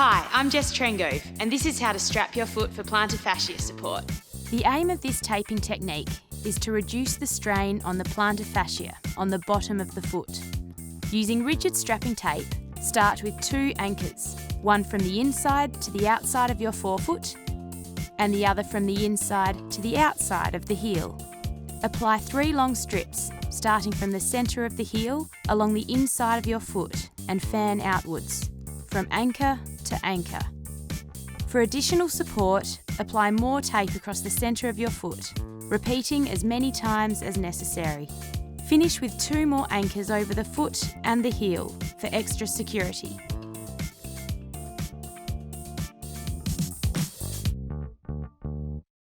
Hi, I'm Jess Trengove, and this is how to strap your foot for plantar fascia support. The aim of this taping technique is to reduce the strain on the plantar fascia on the bottom of the foot. Using rigid strapping tape, start with 2 anchors, one from the inside to the outside of your forefoot and the other from the inside to the outside of the heel. Apply 3 long strips, starting from the centre of the heel along the inside of your foot and fan outwards, from anchor to anchor. For additional support, apply more tape across the centre of your foot, repeating as many times as necessary. Finish with 2 more anchors over the foot and the heel for extra security.